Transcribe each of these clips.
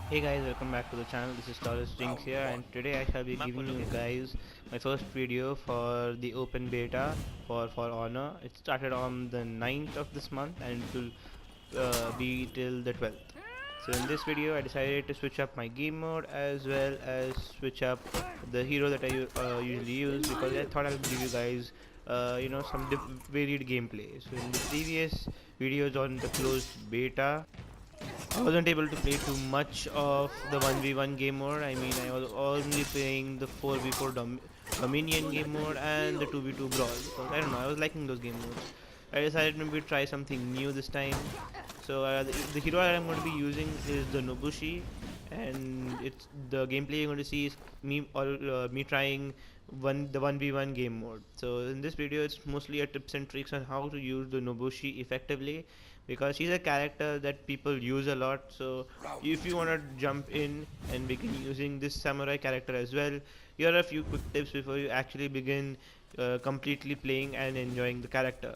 Hey guys, welcome back to the channel. This is TaurusJinx here, and today I shall be giving you guys my first video for the open beta for Honor. It started on the 9th of this month and it will be till the 12th. So in this video I decided to switch up my game mode as well as switch up the hero that I usually use, because I thought I'll give you guys some varied gameplay. So in the previous videos on the closed beta, I wasn't able to play too much of the 1v1 game mode. I mean, I was only playing the 4v4 Dominion game mode and the 2v2 Brawl, because I don't know, I was liking those game modes. I decided maybe to try something new this time. So the hero that I'm going to be using is the Nobushi, and it's the gameplay you're going to see is me trying the 1v1 game mode. So in this video it's mostly a tips and tricks on how to use the Nobushi effectively, because she's a character that people use a lot. So if you want to jump in and begin using this samurai character as well, here are a few quick tips before you actually begin completely playing and enjoying the character.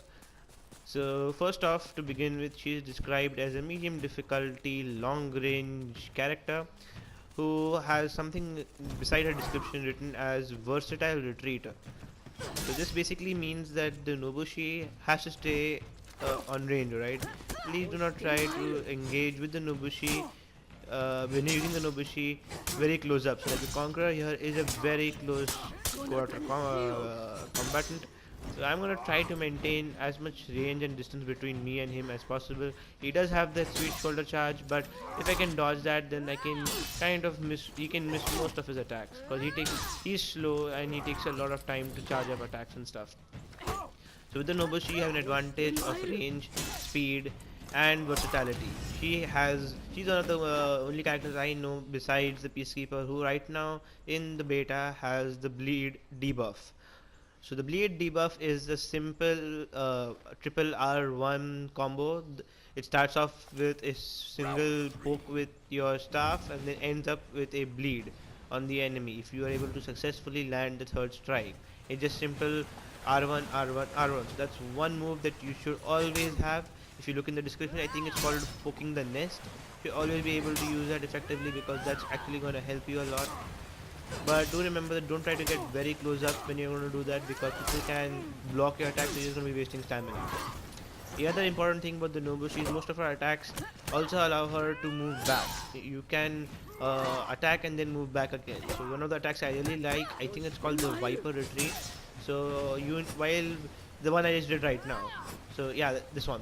So first off, to begin with, she is described as a medium difficulty long range character who has something beside her description written as versatile retreater. So this basically means that the Nobushi has to stay on range, right? Please do not try to engage with the Nobushi when you're using the Nobushi very close up. So like the Conqueror here is a very close quarter combatant. So I'm gonna try to maintain as much range and distance between me and him as possible. He does have that sweet shoulder charge, but if I can dodge that, then I can kind of miss. He can miss most of his attacks because he's slow and he takes a lot of time to charge up attacks and stuff. So with the Nobushi, you have an advantage of range, speed, and versatility. She's one of the only characters I know besides the Peacekeeper who right now in the beta has the bleed debuff. So the bleed debuff is a simple triple R1 combo. It starts off with a single poke with your staff and then ends up with a bleed on the enemy if you are able to successfully land the third strike. It's just simple R1, R1, R1. So that's one move that you should always have. If you look in the description, I think it's called poking the nest. You'll always be able to use that effectively because that's actually going to help you a lot. But do remember that don't try to get very close up when you're going to do that, because people can block your attacks, so you're going to be wasting stamina. The other important thing about the Nobushi is most of her attacks also allow her to move back. You can attack and then move back again. So one of the attacks I really like, I think it's called the Viper Retreat. So while the one I just did right now. So yeah, this one.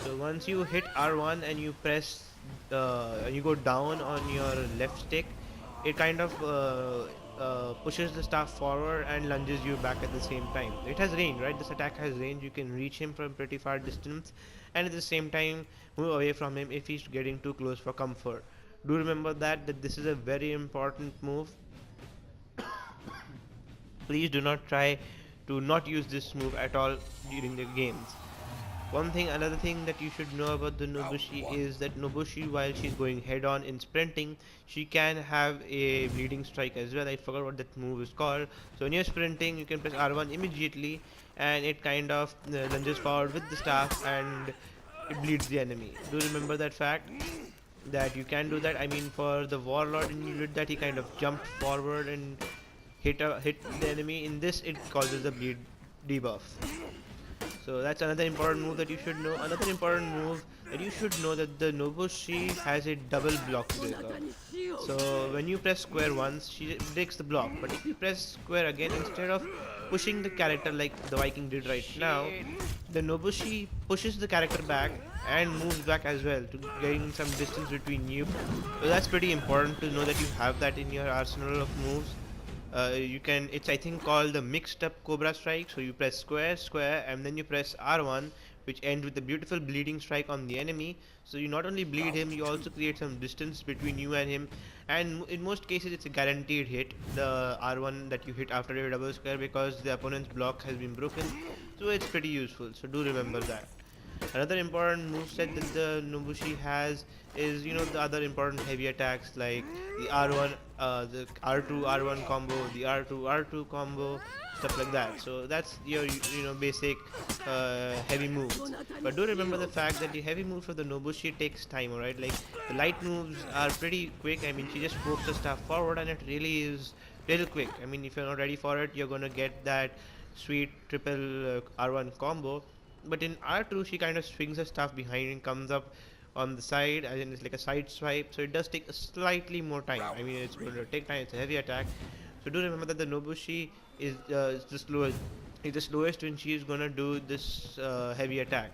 So once you hit R1 and you press, you go down on your left stick, it kind of pushes the staff forward and lunges you back at the same time. It has range, right? This attack has range. You can reach him from pretty far distance and at the same time move away from him if he's getting too close for comfort. Do remember that this is a very important move. Please do not try to not use this move at all during the games. Another thing that you should know about the Nobushi is that Nobushi, while she's going head-on in sprinting, she can have a bleeding strike as well. I forgot what that move is called. So when you're sprinting, you can press R1 immediately, and it kind of lunges forward with the staff, and it bleeds the enemy. Do remember that fact, that you can do that. I mean, for the Warlord, and you did that, he kind of jumped forward and hit the enemy. In this, it causes the bleed debuff. So that's another important move that you should know. Another important move that you should know, that the Nobushi has a double block breaker. So when you press square once, she breaks the block. But if you press square again, instead of pushing the character like the Viking did right now, the Nobushi pushes the character back and moves back as well to gain some distance between you. So that's pretty important to know that you have that in your arsenal of moves. It's I think called the mixed up Cobra strike. So you press square and then you press R1, which ends with a beautiful bleeding strike on the enemy. So you not only bleed him, you also create some distance between you and him, and in most cases it's a guaranteed hit, the R1 that you hit after your double square, because the opponent's block has been broken. So it's pretty useful, so do remember that. Another important moveset that the Nobushi has is, the other important heavy attacks like the R1 the R2 R1 combo, the R2 R2 combo, stuff like that. So that's your basic heavy moves. But do remember the fact that the heavy moves for the Nobushi takes time, alright? Like the light moves are pretty quick. I mean, she just pokes the staff forward and it really is real quick. I mean, if you're not ready for it, you're gonna get that sweet triple R1 combo. But in R2, she kind of swings her stuff behind and comes up on the side, as in it's like a side swipe, so it does take a slightly more time. I mean, it's going to take time, it's a heavy attack. So do remember that the Nobushi is the slowest. Is the slowest when she is gonna do this heavy attack.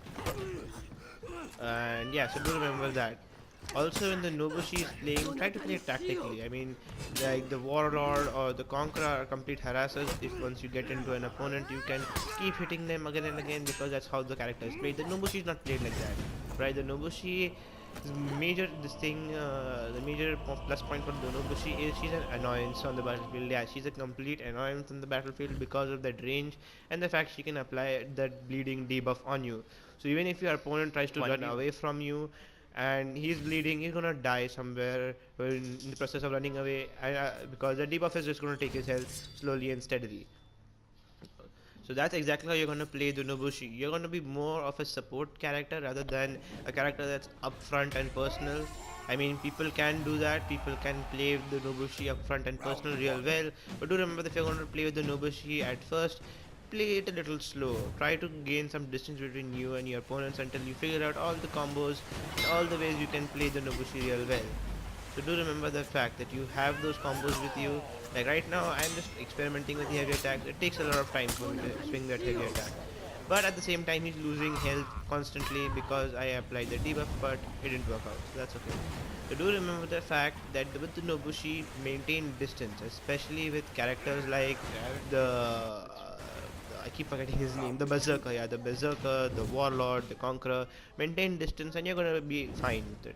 And yeah, so do remember that. Also, when the Nobushi is playing, try to play tactically. I mean, like the Warlord or the Conqueror are complete harassers. If once you get into an opponent, you can keep hitting them again and again because that's how the character is played. The Nobushi is not played like that, right? The Nobushi, the major plus point for the Nobushi is she's an annoyance on the battlefield. Yeah, she's a complete annoyance on the battlefield because of that range and the fact she can apply that bleeding debuff on you. So even if your opponent tries to run away from you, and he's bleeding, he's gonna die somewhere in the process of running away, because the debuff is just gonna take his health slowly and steadily. So that's exactly how you're gonna play the Nobushi. You're gonna be more of a support character rather than a character that's upfront and personal. I mean, people can do that. People can play the Nobushi upfront and personal real well. But do remember that if you're going to play with the Nobushi at first, play it a little slow. Try to gain some distance between you and your opponents until you figure out all the combos and all the ways you can play the Nobushi real well. So do remember the fact that you have those combos with you. Like right now, I'm just experimenting with the heavy attacks. It takes a lot of time for me to swing that heavy attack. But at the same time, he's losing health constantly because I applied the debuff, but it didn't work out. So that's okay. So do remember the fact that with the Nobushi, maintain distance, especially with characters like the I keep forgetting his name, the Berserker, yeah, the Berserker, the Warlord, the Conqueror. Maintain distance and you're gonna be fine with it.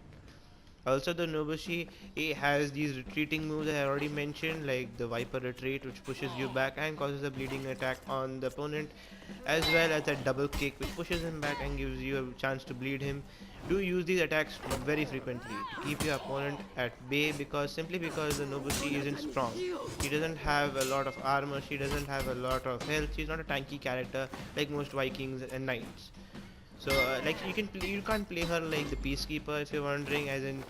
Also, the Nobushi, he has these retreating moves I already mentioned, like the Viper Retreat, which pushes you back and causes a bleeding attack on the opponent, as well as that double kick, which pushes him back and gives you a chance to bleed him. Do use these attacks very frequently to keep your opponent at bay, simply because the Nobushi isn't strong. She doesn't have a lot of armor, she doesn't have a lot of health, she's not a tanky character like most Vikings and Knights. So like you can't play her like the Peacekeeper, if you're wondering, as in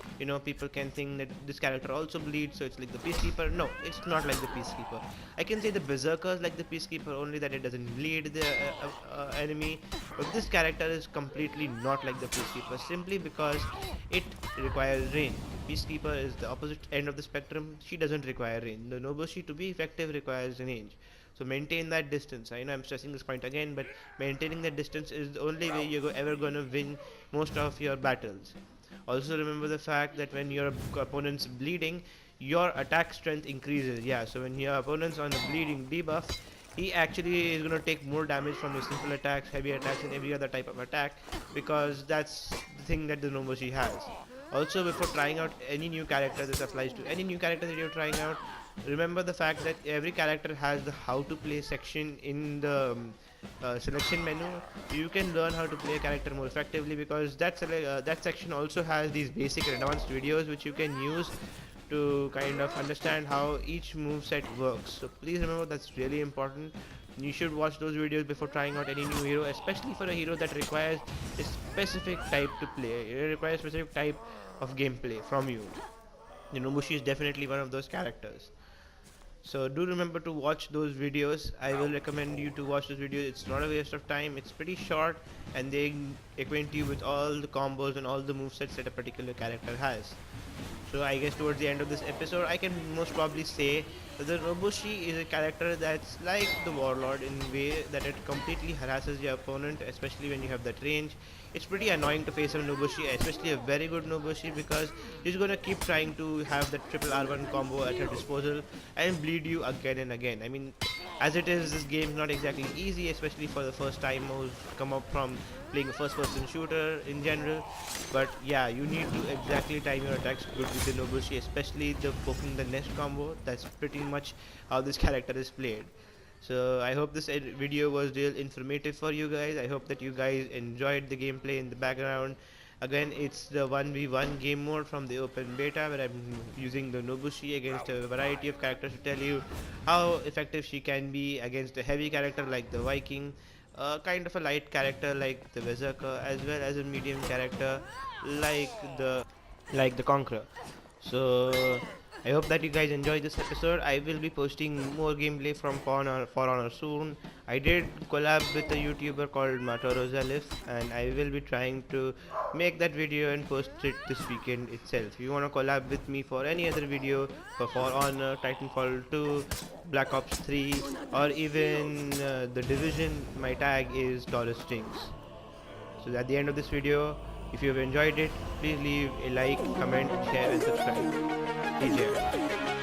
people can think that this character also bleeds, so it's like the Peacekeeper. No, it's not like the Peacekeeper. I can say the Berserker is like the Peacekeeper, only that it doesn't bleed the enemy, but this character is completely not like the Peacekeeper simply because it requires range. Peacekeeper is the opposite end of the spectrum. She doesn't require range. The Nobushi, to be effective, requires range. So maintain that distance. I know I'm stressing this point again, but maintaining that distance is the only way you're ever gonna win most of your battles. Also remember the fact that when your opponent's bleeding, your attack strength increases. Yeah, so when your opponent's on a bleeding debuff, he actually is gonna take more damage from his simple attacks, heavy attacks, and every other type of attack, because that's the thing that the Nobushi has. Also, before trying out any new character, this applies to any new character that you're trying out, remember the fact that every character has the how to play section in the selection menu. You can learn how to play a character more effectively, because that section also has these basic and advanced videos which you can use to kind of understand how each move set works. So please remember, that's really important. You should watch those videos before trying out any new hero, especially for a hero that requires a specific type to play. It requires a specific type of gameplay from you. The Nobushi is definitely one of those characters. So do remember to watch those videos. I will recommend you to watch those videos. It's not a waste of time. It's pretty short and they acquaint you with all the combos and all the movesets that a particular character has. So I guess towards the end of this episode, I can most probably say that the Nobushi is a character that's like the Warlord in a way that it completely harasses your opponent, especially when you have that range. It's pretty annoying to face a Nobushi, especially a very good Nobushi, because he's gonna keep trying to have that triple R1 combo at her disposal and bleed you again and again. I mean, as it is, this game is not exactly easy, especially for the first time who's come up from playing a first-person shooter in general. But yeah, you need to exactly time your attacks good with the Nobushi, especially the poking the nest combo. That's pretty much how this character is played. So I hope this video was real informative for you guys. I hope that you guys enjoyed the gameplay in the background. Again, it's the 1v1 game mode from the open beta where I'm using the Nobushi against a variety of characters to tell you how effective she can be against a heavy character like the Viking, kind of a light character like the Berserker, as well as a medium character like the Conqueror. So I hope that you guys enjoyed this episode. I will be posting more gameplay from For Honor soon. I did collab with a YouTuber called TaurusJinx, and I will be trying to make that video and post it this weekend itself. If you want to collab with me for any other video for Honor, Titanfall 2, Black Ops 3, or even The Division, my tag is TaurusJinx. So at the end of this video, if you have enjoyed it, please leave a like, comment, share and subscribe. Take care.